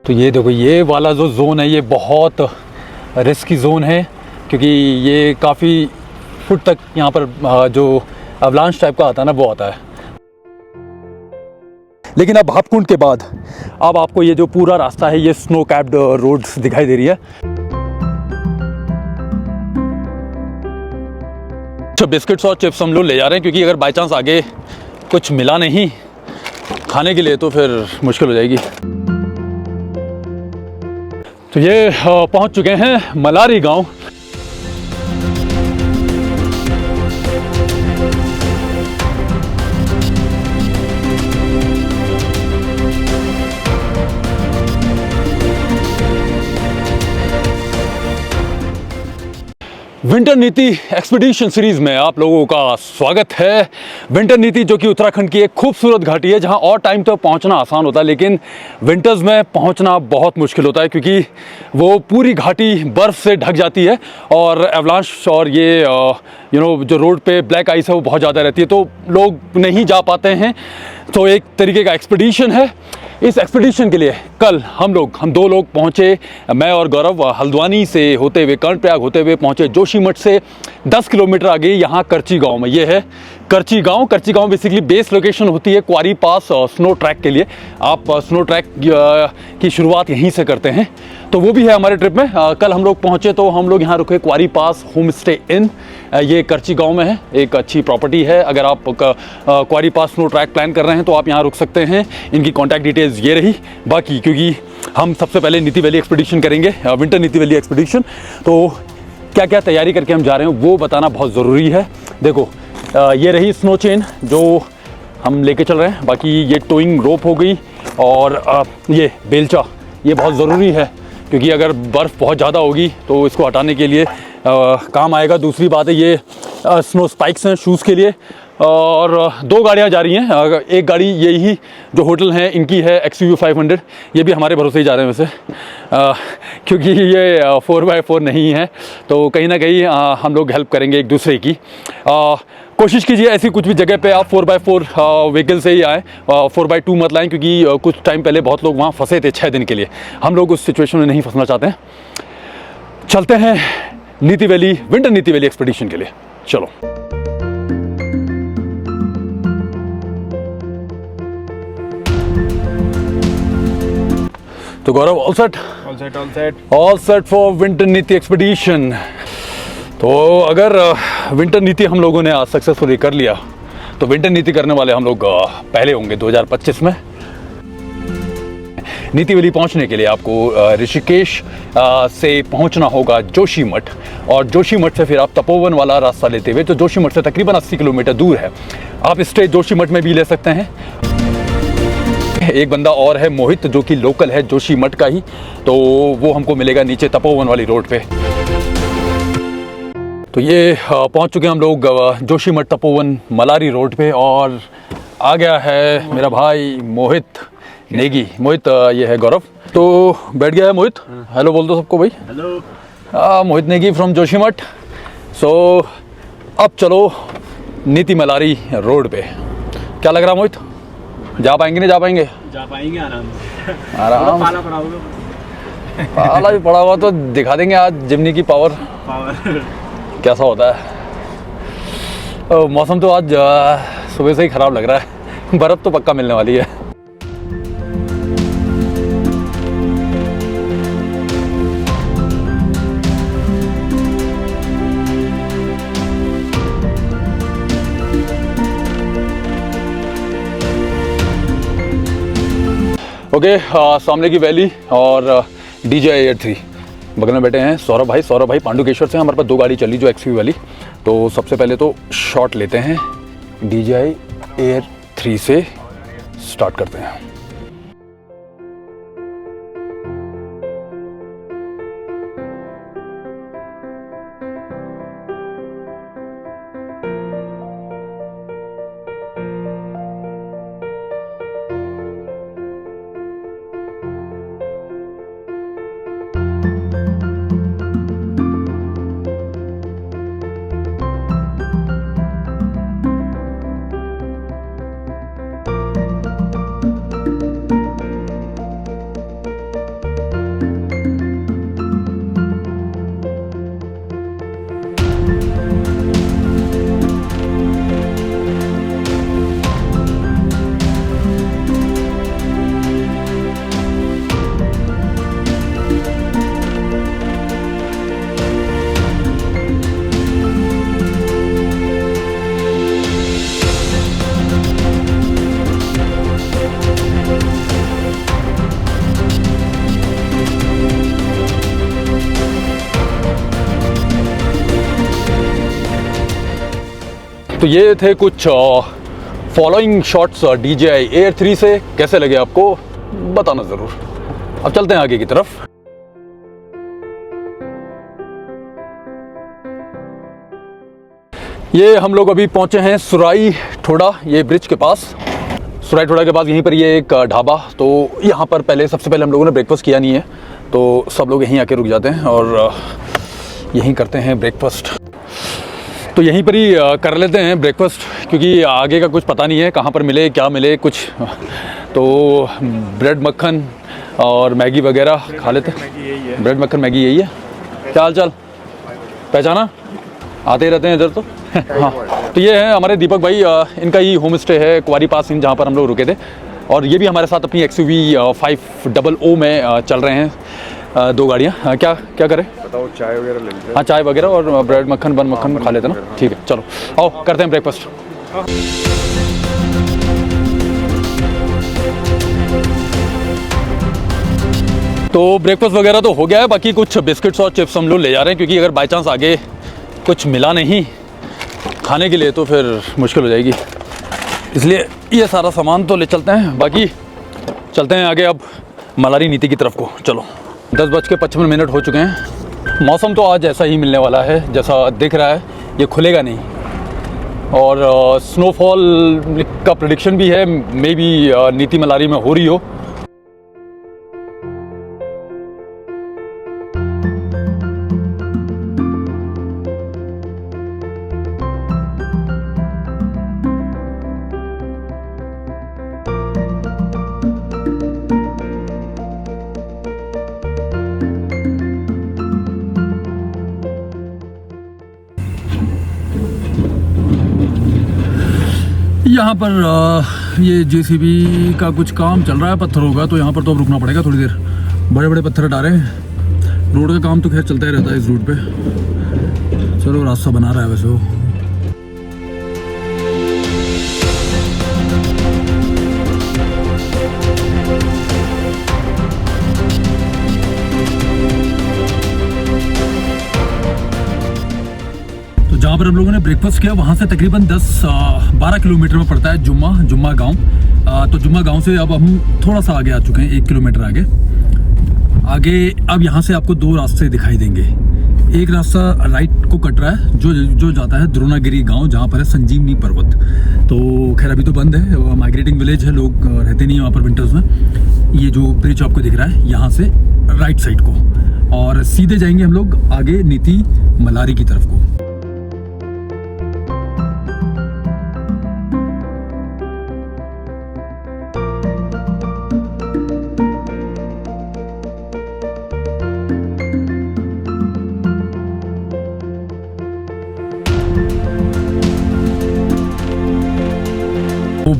तो ये देखो, ये वाला जो जोन है ये बहुत रिस्की जोन है, क्योंकि ये काफ़ी फुट तक यहाँ पर जो अवलांच टाइप का आता है ना वो आता है। लेकिन अब भापकुंड के बाद अब आपको ये जो पूरा रास्ता है ये स्नो कैप्ड रोड्स दिखाई दे रही है। अच्छा, बिस्किट्स और चिप्स हम लोग ले जा रहे हैं, क्योंकि अगर बाई चांस आगे कुछ मिला नहीं खाने के लिए तो फिर मुश्किल हो जाएगी। तो ये पहुंच चुके हैं मलारी गांव। विंटर नीति एक्सपीडिशन सीरीज में आप लोगों का स्वागत है। विंटर नीति जो कि उत्तराखंड की एक खूबसूरत घाटी है, जहां और टाइम तक पहुंचना आसान होता है, लेकिन विंटर्स में पहुंचना बहुत मुश्किल होता है, क्योंकि वो पूरी घाटी बर्फ़ से ढक जाती है और एवलांच और ये जो रोड पे ब्लैक आइस है वो बहुत ज़्यादा रहती है, तो लोग नहीं जा पाते हैं। तो एक तरीके का एक्सपीडिशन है। इस एक्सपीडिशन के लिए कल हम दो लोग पहुंचे, मैं और गौरव, हल्द्वानी से होते हुए कर्णप्रयाग होते हुए पहुंचे जोशीमठ से 10 किलोमीटर आगे यहाँ करची गांव में। ये है करची गांव। करची गांव बेसिकली बेस लोकेशन होती है क्वारी पास स्नो ट्रैक के लिए। आप स्नो ट्रैक की शुरुआत यहीं से करते हैं, तो वो भी है हमारे ट्रिप में। कल हम लोग पहुंचे तो हम लोग यहाँ रुके क्वारी पास होम स्टे इन। ये करची गांव में है, एक अच्छी प्रॉपर्टी है। अगर आप क्वारी पास स्नो ट्रैक प्लान कर रहे हैं तो आप यहाँ रुक सकते हैं। इनकी कॉन्टैक्ट डिटेल्स ये रही। बाकी क्योंकि हम सबसे पहले नीति वैली एक्सपीडिशन करेंगे, विंटर नीति वैली एक्सपीडिशन, तो क्या क्या तैयारी करके हम जा रहे हैं वो बताना बहुत ज़रूरी है। देखो, ये रही स्नो चेन जो हम लेके चल रहे हैं। बाकी ये टोइंग रोप हो गई, और ये बेलचा ये बहुत ज़रूरी है, क्योंकि अगर बर्फ़ बहुत ज़्यादा होगी तो इसको हटाने के लिए काम आएगा। दूसरी बात है ये स्नो स्पाइक्स हैं शूज़ के लिए। और 2 गाड़ियाँ जा रही हैं। एक गाड़ी यही जो होटल हैं इनकी है XUV 500, ये भी हमारे भरोसे ही जा रहे हैं वैसे, क्योंकि ये 4x4 नहीं है, तो कहीं ना कहीं हम लोग हेल्प करेंगे एक दूसरे की। कोशिश कीजिए ऐसी कुछ भी जगह पे आप 4x4 व्हीकल से ही आएँ, 4x2 मत लाएँ, क्योंकि कुछ टाइम पहले बहुत लोग वहाँ फंसे थे 6 दिन के लिए। हम लोग उस सिचुएशन में नहीं फंसना चाहते हैं। चलते हैं नीति वैली, विंटर नीति वैली एक्सपीडिशन के लिए। चलो। तो गौरव, ऑल सेट फॉर विंटर नीति एक्सपीडिशन। तो अगर विंटर नीति हम लोगों ने आज सक्सेसफुली कर लिया तो विंटर नीति करने वाले हम लोग पहले होंगे 2025 में। नीति वैली पहुंचने के लिए आपको ऋषिकेश से पहुंचना होगा जोशीमठ, और जोशीमठ से फिर आप तपोवन वाला रास्ता लेते हुए, तो जोशीमठ से तकरीबन 80 किलोमीटर दूर है। आप स्टे जोशीमठ में भी ले सकते हैं। एक बंदा और है मोहित, जो कि लोकल है जोशीमठ का ही, तो वो हमको मिलेगा नीचे तपोवन वाली रोड पे। तो ये पहुंच चुके हैं हम लोग जोशीमठ तपोवन मलारी रोड पे, और आ गया है मेरा भाई मोहित नेगी। मोहित, ये है गौरव। तो बैठ गया है मोहित। हेलो बोल दो सबको भाई। Hello. Mohit Negi from Joshimath. So अब चलो नीति मलारी रोड पे। क्या लग रहा मोहित, जा पाएंगे नहीं जा पाएंगे? जा पाएंगे आराम से। पाला भी पड़ा हुआ तो दिखा देंगे आज जिम्नी की पावर कैसा होता है। मौसम तो आज सुबह से ही ख़राब लग रहा है, बर्फ़ तो पक्का मिलने वाली है। ओके, सामने की वैली और DJI Air 3 बगल में बैठे हैं सौरभ भाई पांडुकेश्वर से। हमारे पास 2 गाड़ी चली जो XUV वाली। तो सबसे पहले तो शॉट लेते हैं, DJI Air 3 से स्टार्ट करते हैं। तो ये थे कुछ फॉलोइंग शॉट्स DJI Air 3 से। कैसे लगे आपको बताना ज़रूर। अब चलते हैं आगे की तरफ। ये हम लोग अभी पहुंचे हैं सुराई ठोड़ा, ये ब्रिज के पास। सुराई ठोड़ा के पास यहीं पर ये एक ढाबा। तो यहाँ पर सबसे पहले हम लोगों ने ब्रेकफास्ट किया नहीं है, तो सब लोग यहीं आके रुक जाते हैं और यहीं करते हैं ब्रेकफास्ट। तो यहीं पर ही कर लेते हैं ब्रेकफास्ट, क्योंकि आगे का कुछ पता नहीं है कहाँ पर मिले क्या मिले कुछ। तो ब्रेड मक्खन और मैगी वगैरह खा लेते हैं। ब्रेड मक्खन मैगी यही है। क्या हाल चाल, पहचाना? आते ही रहते हैं इधर तो। हाँ, तो ये है हमारे दीपक भाई, इनका ही होम स्टे है कुआरी पास इन, जहाँ पर हम लोग रुके थे। और ये भी हमारे साथ अपनी XUV 500 में चल रहे हैं। 2 गाड़ियाँ। क्या क्या करें बताओ, चाय वगैरह ले लेते हैं? हाँ, चाय वगैरह और ब्रेड मक्खन बन मक्खन खा लेते हैं ना। ठीक है, चलो आओ करते हैं ब्रेकफास्ट। तो ब्रेकफास्ट वगैरह तो हो गया है, बाकी कुछ बिस्किट्स और चिप्स हम लोग ले जा रहे हैं, क्योंकि अगर बाई चांस आगे कुछ मिला नहीं खाने के लिए तो फिर मुश्किल हो जाएगी। इसलिए ये सारा सामान तो ले चलते हैं। बाकी चलते हैं आगे अब मलारी नीति की तरफ को। चलो 10:55 हो चुके हैं। मौसम तो आज ऐसा ही मिलने वाला है जैसा दिख रहा है, ये खुलेगा नहीं। और स्नोफॉल का प्रेडिक्शन भी है, मे बी नीति मलारी में हो रही हो। यहाँ पर ये JCB का कुछ काम चल रहा है पत्थरों का, तो यहाँ पर तो अब रुकना पड़ेगा थोड़ी देर। बड़े बड़े पत्थर हटा रहे हैं। रोड का काम तो खैर चलता ही रहता है इस रूट पे। चलो रास्ता बना रहा है वैसे वो। जहाँ पर हम लोगों ने ब्रेकफास्ट किया वहाँ से तकरीबन 10-12 किलोमीटर में पड़ता है जुम्मा गांव। तो जुम्मा गांव से अब हम थोड़ा सा आगे आ चुके हैं, 1 किलोमीटर आगे। अब यहाँ से आपको 2 रास्ते दिखाई देंगे। एक रास्ता राइट को कट रहा है जो जाता है द्रोणागिरी गांव, जहाँ पर है संजीवनी पर्वत। तो खैर अभी तो बंद है, माइग्रेटिंग विलेज है, लोग रहते नहीं वहाँ पर विंटर्स में। ये जो ब्रिज आपको दिख रहा है यहाँ से राइट साइड को, और सीधे जाएंगे हम लोग आगे नीति मलारी की तरफ को।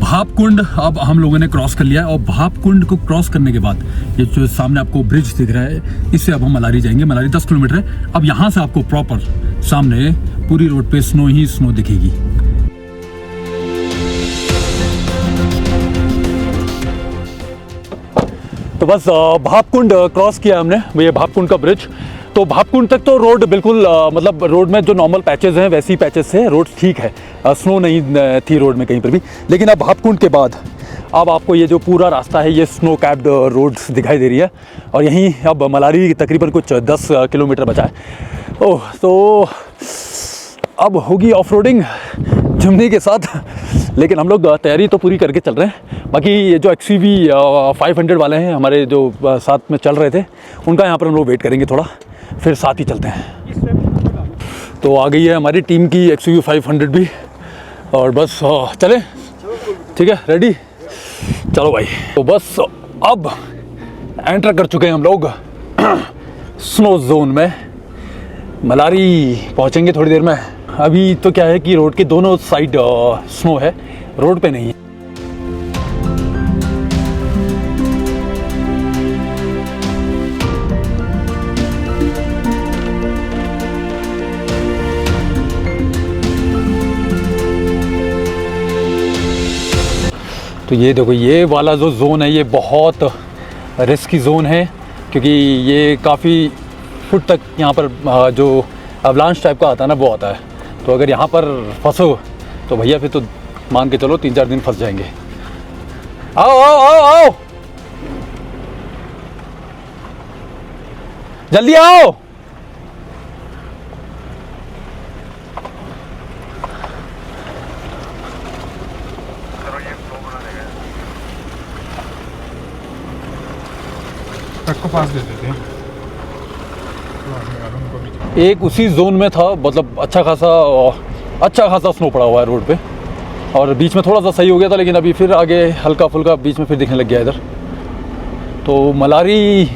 भापकुंड अब हम लोगों ने क्रॉस कर लिया है, और भापकुंड को क्रॉस करने के बाद ये जो सामने आपको ब्रिज दिख रहा है, इससे अब हम मलारी जाएंगे। मलारी 10 किलोमीटर है। अब यहाँ से आपको प्रॉपर सामने पूरी रोड पे स्नो ही स्नो दिखेगी। तो बस भापकुंड क्रॉस किया हमने, ये भापकुंड का ब्रिज। तो भापकुंड तक तो रोड बिल्कुल मतलब रोड में जो नॉर्मल पैचेस हैं वैसी पैचेस से रोड ठीक है, स्नो नहीं थी रोड में कहीं पर भी। लेकिन अब भापकुंड के बाद अब आपको ये जो पूरा रास्ता है ये स्नो कैप्ड रोड्स दिखाई दे रही है। और यहीं अब मलारी तकरीबन कुछ 10 किलोमीटर बचा है। ओह, तो अब होगी ऑफ रोडिंग चिमनी के साथ। लेकिन हम लोग तैयारी तो पूरी करके चल रहे हैं। बाकी ये जो XUV 500 वाले हैं हमारे जो साथ में चल रहे थे, उनका यहाँ पर हम लोग वेट करेंगे थोड़ा, फिर साथ ही चलते हैं। तो आ गई है हमारी टीम की XUV 500 भी, और बस चले। ठीक है, रेडी, चलो भाई। तो बस अब एंटर कर चुके हैं हम लोग स्नो जोन में। मलारी पहुंचेंगे थोड़ी देर में। अभी तो क्या है कि रोड के दोनों साइड स्नो है, रोड पे नहीं है। तो ये देखो, ये वाला जो जोन है ये बहुत रिस्की जोन है, क्योंकि ये काफ़ी फुट तक यहाँ पर जो अवलांच टाइप का आता है ना वो आता है। तो अगर यहाँ पर फंसो तो भैया फिर तो मान के चलो 3-4 दिन फंस जाएंगे। आओ आओ आओ आओ, जल्दी आओ। ट्रक को पास दे देते हैं। एक उसी जोन में था, मतलब अच्छा खासा स्नो पड़ा हुआ है रोड पे, और बीच में थोड़ा सा सही हो गया था, लेकिन अभी फिर आगे हल्का फुल्का बीच में फिर दिखने लग गया इधर। तो मलारी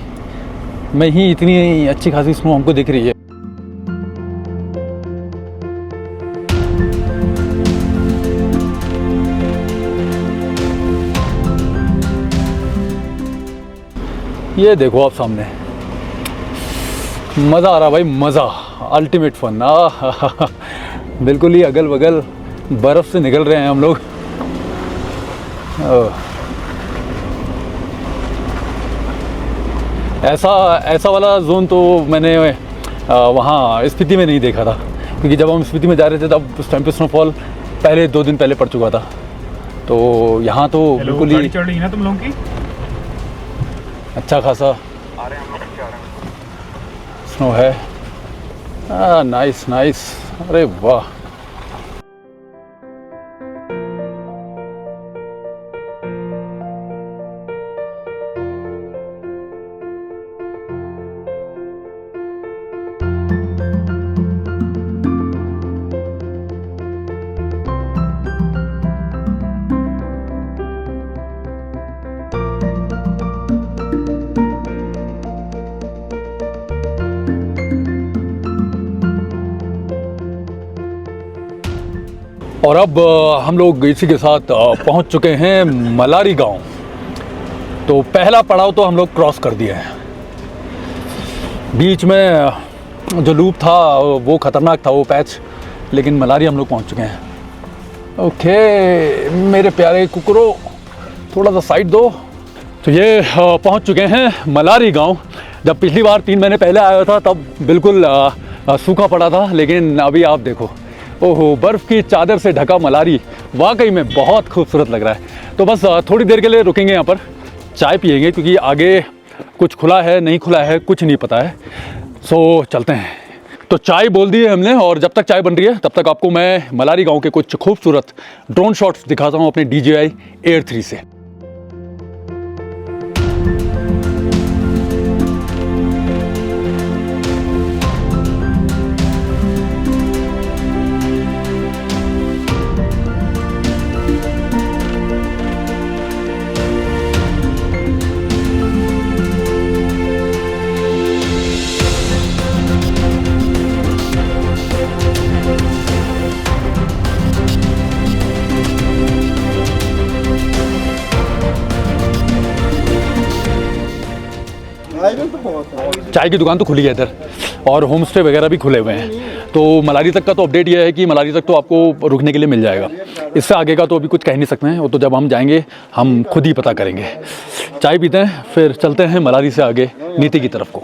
में ही इतनी अच्छी खासी स्नो हमको दिख रही है। ये देखो आप सामने, मज़ा आ रहा भाई, मज़ा, अल्टीमेट फन। बिल्कुल ही अगल बगल बर्फ़ से निकल रहे हैं हम लोग। ऐसा वाला जोन तो मैंने वहाँ स्पीति में नहीं देखा था, क्योंकि जब हम स्पीति में जा रहे थे तब उस टाइम पे स्नोफॉल पहले 2 दिन पहले पड़ चुका था। तो यहाँ तो बिल्कुल ही चढ़ रही है ना तुम लोगों की? अच्छा खासा स्नो है। नाइस नाइस, अरे वाह। और अब हम लोग इसी के साथ पहुंच चुके हैं मलारी गांव। तो पहला पड़ाव तो हम लोग क्रॉस कर दिए हैं। बीच में जो लूप था वो ख़तरनाक था, वो पैच, लेकिन मलारी हम लोग पहुंच चुके हैं। ओके मेरे प्यारे कुकरो, थोड़ा सा साइड दो। तो ये पहुंच चुके हैं मलारी गांव। जब पिछली बार 3 महीने पहले आया था तब बिल्कुल सूखा पड़ा था, लेकिन अभी आप देखो, ओहो, बर्फ़ की चादर से ढका मलारी वाकई में बहुत खूबसूरत लग रहा है। तो बस थोड़ी देर के लिए रुकेंगे यहाँ पर, चाय पिएंगे, क्योंकि आगे कुछ खुला है नहीं खुला है कुछ नहीं पता है। सो चलते हैं। तो चाय बोल दी है हमने, और जब तक चाय बन रही है तब तक आपको मैं मलारी गांव के कुछ खूबसूरत ड्रोन शॉट्स दिखाता हूँ अपने DJI Air 3 से। चाय की दुकान तो खुली है इधर, और होम स्टे वगैरह भी खुले हुए हैं। तो मलारी तक का तो अपडेट ये है कि मलारी तक तो आपको रुकने के लिए मिल जाएगा। इससे आगे का तो अभी कुछ कह नहीं सकते हैं, वो तो जब हम जाएंगे हम खुद ही पता करेंगे। चाय पीते हैं, फिर चलते हैं मलारी से आगे नीति की तरफ को।